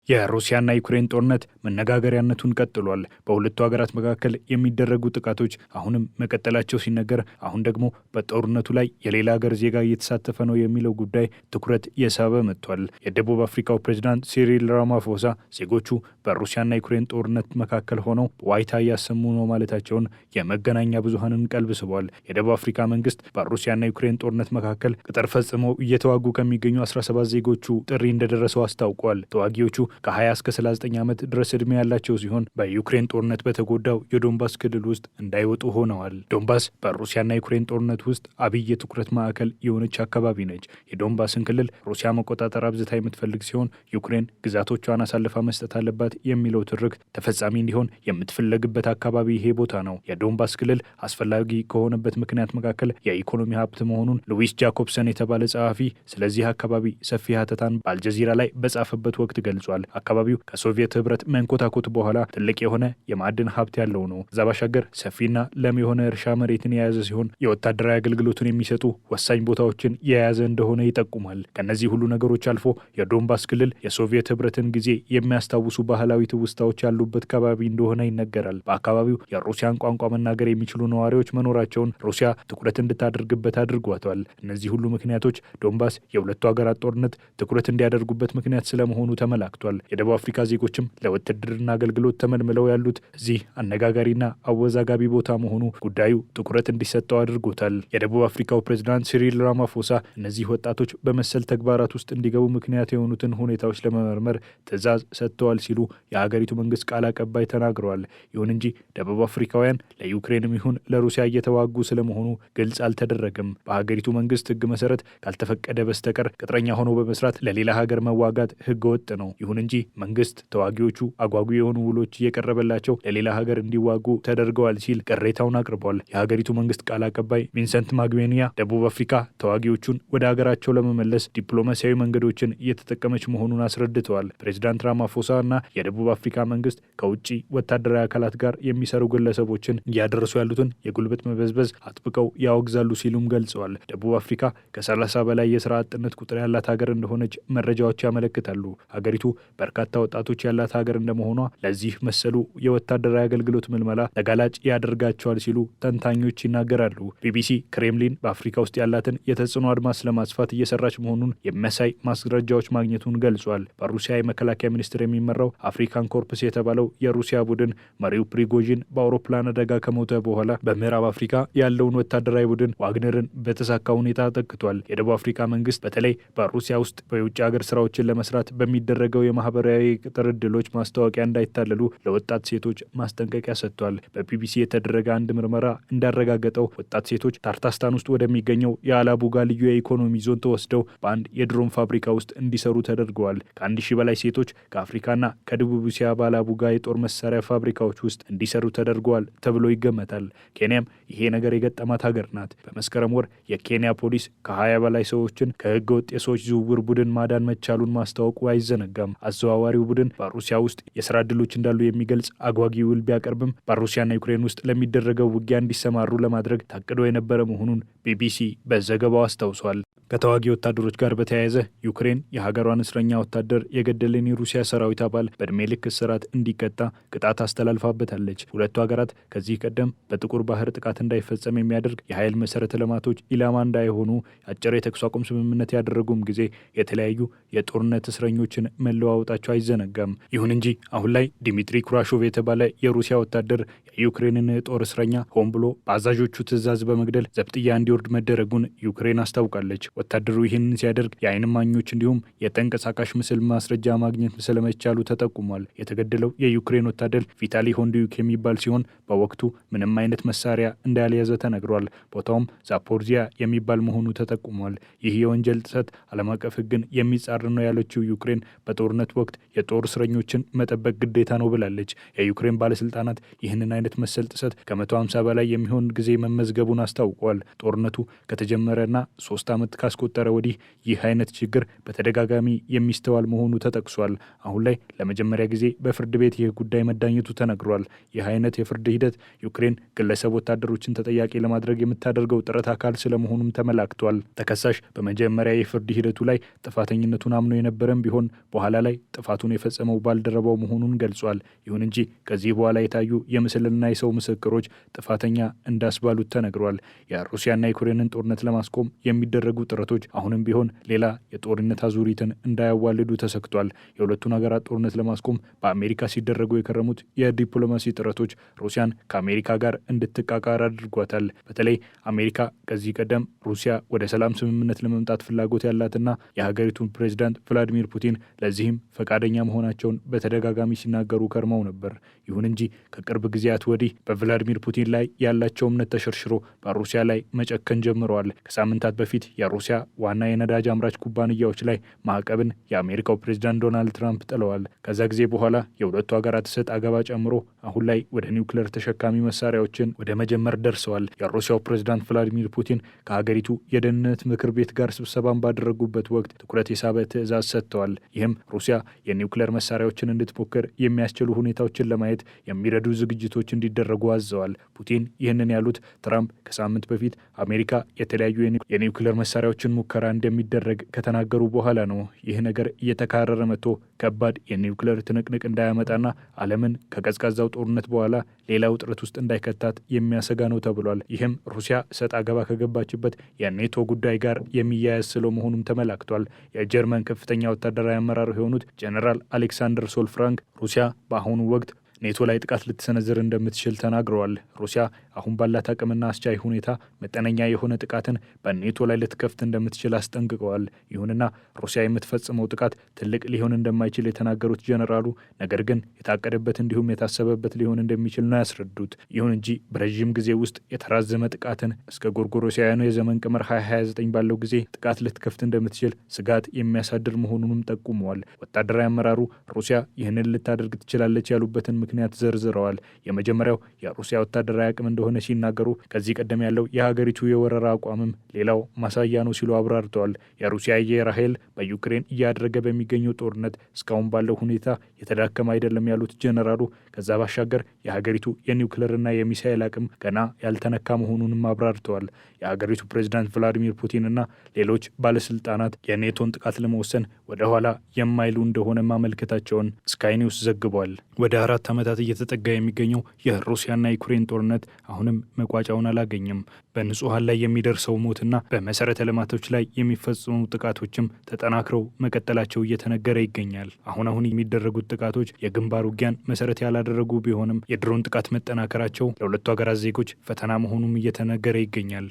የሩሲያና ዩክሬን ጦርነት መነጋገሪያነቱን ቀጥሏል። በሁለቱ ሀገራት መካከል የሚደረጉ ጥቃቶች አሁንም መቀጠላቸው ሲነገር፣ አሁን ደግሞ በጦርነቱ ላይ የሌላ ሀገር ዜጋ እየተሳተፈ ነው የሚለው ጉዳይ ትኩረት እየሳበ መጥቷል። የደቡብ አፍሪካው ፕሬዝዳንት ሲሪል ራማፎሳ ዜጎቹ በሩሲያና ዩክሬን ጦርነት መካከል ሆነው ዋይታ እያሰሙ ነው ማለታቸውን የመገናኛ ብዙሃንን ቀልብ ስቧል። የደቡብ አፍሪካ መንግስት በሩሲያና ዩክሬን ጦርነት መካከል ቅጥር ፈጽመው እየተዋጉ ከሚገኙ 17 ዜጎቹ ጥሪ እንደደረሰው አስታውቋል። ተዋጊዎቹ ከ20 እስከ 39 ዓመት ድረስ ዕድሜ ያላቸው ሲሆን በዩክሬን ጦርነት በተጎዳው የዶንባስ ክልል ውስጥ እንዳይወጡ ሆነዋል። ዶንባስ በሩሲያና ዩክሬን ጦርነት ውስጥ አብይ የትኩረት ማዕከል የሆነች አካባቢ ነች። የዶንባስን ክልል ሩሲያ መቆጣጠር አብዝታ የምትፈልግ ሲሆን ዩክሬን ግዛቶቿን አሳልፋ መስጠት አለባት የሚለው ትርክ ተፈጻሚ እንዲሆን የምትፈለግበት አካባቢ ይሄ ቦታ ነው። የዶንባስ ክልል አስፈላጊ ከሆነበት ምክንያት መካከል የኢኮኖሚ ሀብት መሆኑን ሉዊስ ጃኮብሰን የተባለ ጸሐፊ ስለዚህ አካባቢ ሰፊ ሀተታን በአልጀዚራ ላይ በጻፈበት ወቅት ገልጿል። አካባቢው ከሶቪየት ህብረት መንኮታኮት በኋላ ትልቅ የሆነ የማዕድን ሀብት ያለው ነው። ከዛ ባሻገር ሰፊና ለም የሆነ እርሻ መሬትን የያዘ ሲሆን የወታደራዊ አገልግሎትን የሚሰጡ ወሳኝ ቦታዎችን የያዘ እንደሆነ ይጠቁማል። ከነዚህ ሁሉ ነገሮች አልፎ የዶንባስ ክልል የሶቪየት ህብረትን ጊዜ የሚያስታውሱ ባህላዊ ትውስታዎች ያሉበት አካባቢ እንደሆነ ይነገራል። በአካባቢው የሩሲያን ቋንቋ መናገር የሚችሉ ነዋሪዎች መኖራቸውን ሩሲያ ትኩረት እንድታደርግበት አድርጓታል። እነዚህ ሁሉ ምክንያቶች ዶንባስ የሁለቱ ሀገራት ጦርነት ትኩረት እንዲያደርጉበት ምክንያት ስለመሆኑ ተመላክቷል። የደቡብ አፍሪካ ዜጎችም ለውትድርና አገልግሎት ተመልምለው ያሉት እዚህ አነጋጋሪና አወዛጋቢ ቦታ መሆኑ ጉዳዩ ትኩረት እንዲሰጠው አድርጎታል። የደቡብ አፍሪካው ፕሬዝዳንት ሲሪል ራማፎሳ እነዚህ ወጣቶች በመሰል ተግባራት ውስጥ እንዲገቡ ምክንያት የሆኑትን ሁኔታዎች ለመመርመር ትዕዛዝ ሰጥተዋል ሲሉ የሀገሪቱ መንግስት ቃል አቀባይ ተናግረዋል። ይሁን እንጂ ደቡብ አፍሪካውያን ለዩክሬንም ይሁን ለሩሲያ እየተዋጉ ስለመሆኑ ግልጽ አልተደረገም። በሀገሪቱ መንግስት ህግ መሰረት ካልተፈቀደ በስተቀር ቅጥረኛ ሆኖ በመስራት ለሌላ ሀገር መዋጋት ህገ ወጥ ነው። ይሁን እንጂ መንግስት ተዋጊዎቹ አጓጉ የሆኑ ውሎች እየቀረበላቸው ለሌላ ሀገር እንዲዋጉ ተደርገዋል ሲል ቅሬታውን አቅርቧል። የሀገሪቱ መንግስት ቃል አቀባይ ቪንሰንት ማግቤኒያ ደቡብ አፍሪካ ተዋጊዎቹን ወደ ሀገራቸው ለመመለስ ዲፕሎማሲያዊ መንገዶችን እየተጠቀመች መሆኑን አስረድተዋል። ፕሬዚዳንት ራማፎሳ እና የደቡብ አፍሪካ መንግስት ከውጭ ወታደራዊ አካላት ጋር የሚሰሩ ግለሰቦችን እያደረሱ ያሉትን የጉልበት መበዝበዝ አጥብቀው ያወግዛሉ ሲሉም ገልጸዋል። ደቡብ አፍሪካ ከ30 በላይ የስራ አጥነት ቁጥር ያላት ሀገር እንደሆነች መረጃዎች ያመለክታሉ። ሀገሪቱ በርካታ ወጣቶች ያላት ሀገር እንደመሆኗ ለዚህ መሰሉ የወታደራዊ አገልግሎት ምልመላ ተጋላጭ ያደርጋቸዋል ሲሉ ተንታኞች ይናገራሉ። ቢቢሲ ክሬምሊን በአፍሪካ ውስጥ ያላትን የተጽዕኖ አድማስ ለማስፋት እየሰራች መሆኑን የሚያሳይ ማስረጃዎች ማግኘቱን ገልጿል። በሩሲያ የመከላከያ ሚኒስቴር የሚመራው አፍሪካን ኮርፕስ የተባለው የሩሲያ ቡድን መሪው ፕሪጎዥን በአውሮፕላን አደጋ ከሞተ በኋላ በምዕራብ አፍሪካ ያለውን ወታደራዊ ቡድን ዋግነርን በተሳካ ሁኔታ ተክቷል። የደቡብ አፍሪካ መንግስት በተለይ በሩሲያ ውስጥ በውጭ ሀገር ስራዎችን ለመስራት በሚደረገው የማህበራዊ ቅጥር ዕድሎች ማስታወቂያ እንዳይታለሉ ለወጣት ሴቶች ማስጠንቀቂያ ሰጥቷል። በቢቢሲ የተደረገ አንድ ምርመራ እንዳረጋገጠው ወጣት ሴቶች ታርታስታን ውስጥ ወደሚገኘው የአላቡጋ ልዩ የኢኮኖሚ ዞን ተወስደው በአንድ የድሮን ፋብሪካ ውስጥ እንዲሰሩ ተደርገዋል። ከ1000 በላይ ሴቶች ከአፍሪካና ከደቡብ እስያ በአላቡጋ የጦር መሳሪያ ፋብሪካዎች ውስጥ እንዲሰሩ ተደርገዋል ተብሎ ይገመታል። ኬንያም ይሄ ነገር የገጠማት ሀገር ናት። በመስከረም ወር የኬንያ ፖሊስ ከ20 በላይ ሰዎችን ከህገ ወጥ የሰዎች ዝውውር ቡድን ማዳን መቻሉን ማስታወቁ አይዘነጋም። አዘዋዋሪው ቡድን በሩሲያ ውስጥ የስራ ዕድሎች እንዳሉ የሚገልጽ አጓጊ ውል ቢያቀርብም በሩሲያና ዩክሬን ውስጥ ለሚደረገው ውጊያ እንዲሰማሩ ለማድረግ ታቅዶ የነበረ መሆኑን ቢቢሲ በዘገባው አስታውሷል። ከተዋጊ ወታደሮች ጋር በተያያዘ ዩክሬን የሀገሯን እስረኛ ወታደር የገደለን የሩሲያ ሰራዊት አባል በዕድሜ ልክ እስራት እንዲቀጣ ቅጣት አስተላልፋበታለች። ሁለቱ ሀገራት ከዚህ ቀደም በጥቁር ባህር ጥቃት እንዳይፈጸም የሚያደርግ የኃይል መሰረተ ልማቶች ኢላማ እንዳይሆኑ አጭር የተኩስ አቁም ስምምነት ያደረጉም ጊዜ የተለያዩ የጦርነት እስረኞችን መለዋወጣቸው አይዘነጋም። ይሁን እንጂ አሁን ላይ ዲሚትሪ ኩራሾቭ የተባለ የሩሲያ ወታደር የዩክሬንን ጦር እስረኛ ሆን ብሎ በአዛዦቹ ትዕዛዝ በመግደል ዘብጥያ እንዲወርድ መደረጉን ዩክሬን አስታውቃለች። ወታደሩ ይህንን ሲያደርግ የዓይን እማኞች እንዲሁም የተንቀሳቃሽ ምስል ማስረጃ ማግኘት ስለመቻሉ ተጠቁሟል። የተገደለው የዩክሬን ወታደር ቪታሊ ሆንዲዩክ የሚባል ሲሆን በወቅቱ ምንም አይነት መሳሪያ እንዳልያዘ ተነግሯል። ቦታውም ዛፖርዚያ የሚባል መሆኑ ተጠቁሟል። ይህ የወንጀል ጥሰት ዓለም አቀፍ ሕግን የሚጻረር ነው ያለችው ዩክሬን በጦርነት ወቅት የጦር እስረኞችን መጠበቅ ግዴታ ነው ብላለች። የዩክሬን ባለስልጣናት ይህንን አይነት መሰል ጥሰት ከ150 በላይ የሚሆን ጊዜ መመዝገቡን አስታውቋል። ጦርነቱ ከተጀመረና 3 ዓመት ካስቆጠረ ወዲህ ይህ አይነት ችግር በተደጋጋሚ የሚስተዋል መሆኑ ተጠቅሷል። አሁን ላይ ለመጀመሪያ ጊዜ በፍርድ ቤት ይህ ጉዳይ መዳኘቱ ተነግሯል። ይህ አይነት የፍርድ ሂደት ዩክሬን ግለሰብ ወታደሮችን ተጠያቂ ለማድረግ የምታደርገው ጥረት አካል ስለመሆኑም ተመላክቷል። ተከሳሽ በመጀመሪያ የፍርድ ሂደቱ ላይ ጥፋተኝነቱን አምኖ የነበረም ቢሆን በኋላ ላይ ጥፋቱን የፈጸመው ባልደረባው መሆኑን ገልጿል። ይሁን እንጂ ከዚህ በኋላ የታዩ የምስልና የሰው ምስክሮች ጥፋተኛ እንዳስባሉት ተነግሯል። የሩሲያና የዩክሬንን ጦርነት ለማስቆም የሚደረጉ ጥረቶች አሁንም ቢሆን ሌላ የጦርነት አዙሪትን እንዳያዋልዱ ተሰግቷል። የሁለቱን ሀገራት ጦርነት ለማስቆም በአሜሪካ ሲደረጉ የከረሙት የዲፕሎማሲ ጥረቶች ሩሲያን ከአሜሪካ ጋር እንድትቃቃር አድርጓታል። በተለይ አሜሪካ ከዚህ ቀደም ሩሲያ ወደ ሰላም ስምምነት ለመምጣት ፍላጎት ያላትና የሀገሪቱን ፕሬዝዳንት ቭላዲሚር ፑቲን ለዚህም ፈቃደኛ መሆናቸውን በተደጋጋሚ ሲናገሩ ከርመው ነበር። ይሁን እንጂ ከቅርብ ጊዜያት ወዲህ በቭላዲሚር ፑቲን ላይ ያላቸው እምነት ተሸርሽሮ በሩሲያ ላይ መጨከን ጀምረዋል። ከሳምንታት በፊት የሩሲያ ዋና የነዳጅ አምራች ኩባንያዎች ላይ ማዕቀብን የአሜሪካው ፕሬዝዳንት ዶናልድ ትራምፕ ጥለዋል። ከዛ ጊዜ በኋላ የሁለቱ ሀገራት እሰጥ አገባ ጨምሮ አሁን ላይ ወደ ኒውክሌር ተሸካሚ መሳሪያዎችን ወደ መጀመር ደርሰዋል። የሩሲያው ፕሬዝዳንት ቭላዲሚር ፑቲን ከሀገሪቱ የደህንነት ምክር ቤት ጋር ስብሰባን ባደረጉበት ወቅት ትኩረት የሳበ ትዕዛዝ ሰጥተዋል። ይህም ሩሲያ የኒውክሌር መሳሪያዎችን እንድትሞክር የሚያስችሉ ሁኔታዎችን ለማየት የሚረዱ ዝግጅቶች እንዲደረጉ አዘዋል። ፑቲን ይህንን ያሉት ትራምፕ ከሳምንት በፊት አሜሪካ የተለያዩ የኒውክሌር መሳሪያዎችን ሙከራ እንደሚደረግ ከተናገሩ በኋላ ነው። ይህ ነገር እየተካረረ መጥቶ ከባድ የኒውክሌር ትንቅንቅ እንዳያመጣና ዓለምን ከቀዝቃዛው ጦርነት በኋላ ሌላ ውጥረት ውስጥ እንዳይከታት የሚያሰጋ ነው ተብሏል። ይህም ሩሲያ እሰጥ አገባ ከገባችበት የኔቶ ጉዳይ ጋር የሚያያዝ ስለመሆኑም ተመላክቷል። የጀርመን ከፍተኛ ወታደራዊ አመራር የሆኑት ጀነራል አሌክሳንደር ሶልፍራንግ ሩሲያ በአሁኑ ወቅት ኔቶ ላይ ጥቃት ልትሰነዝር እንደምትችል ተናግረዋል። ሩሲያ አሁን ባላት አቅምና አስቻይ ሁኔታ መጠነኛ የሆነ ጥቃትን በኔቶ ላይ ልትከፍት እንደምትችል አስጠንቅቀዋል። ይሁንና ሩሲያ የምትፈጽመው ጥቃት ትልቅ ሊሆን እንደማይችል የተናገሩት ጀነራሉ ነገር ግን የታቀደበት እንዲሁም የታሰበበት ሊሆን እንደሚችል ነው ያስረዱት። ይሁን እንጂ በረዥም ጊዜ ውስጥ የተራዘመ ጥቃትን እስከ ጎርጎሮሳውያኑ የዘመን ቀመር 2029 ባለው ጊዜ ጥቃት ልትከፍት እንደምትችል ስጋት የሚያሳድር መሆኑንም ጠቁመዋል። ወታደራዊ አመራሩ ሩሲያ ይህንን ልታደርግ ትችላለች ያሉበትን ምክንያት ዘርዝረዋል። የመጀመሪያው የሩሲያ ወታደራዊ አቅም እንደሆነ ሲናገሩ ከዚህ ቀደም ያለው የሀገሪቱ የወረራ አቋምም ሌላው ማሳያ ነው ሲሉ አብራርተዋል። የሩሲያ አየር ኃይል በዩክሬን እያደረገ በሚገኘው ጦርነት እስካሁን ባለው ሁኔታ የተዳከመ አይደለም ያሉት ጀነራሉ ከዛ ባሻገር የሀገሪቱ የኒውክሌርና የሚሳኤል አቅም ገና ያልተነካ መሆኑንም አብራርተዋል። የሀገሪቱ ፕሬዝዳንት ቭላዲሚር ፑቲንና ሌሎች ባለስልጣናት የኔቶን ጥቃት ለመወሰን ወደ ኋላ የማይሉ እንደሆነ ማመልከታቸውን ስካይ ኒውስ ዘግቧል። ወደ 4 ዓመታት እየተጠጋ የሚገኘው የሩሲያና ዩክሬን ጦርነት አሁንም መቋጫውን አላገኘም። በንጹሐን ላይ የሚደርሰው ሞትና በመሰረተ ልማቶች ላይ የሚፈጸሙ ጥቃቶችም ተጠናክረው መቀጠላቸው እየተነገረ ይገኛል። አሁን የሚደረጉት ጥቃቶች የግንባር ውጊያን መሰረት ያላደረጉ ቢሆንም የድሮን ጥቃት መጠናከራቸው ለሁለቱ ሀገራት ዜጎች ፈተና መሆኑም እየተነገረ ይገኛል።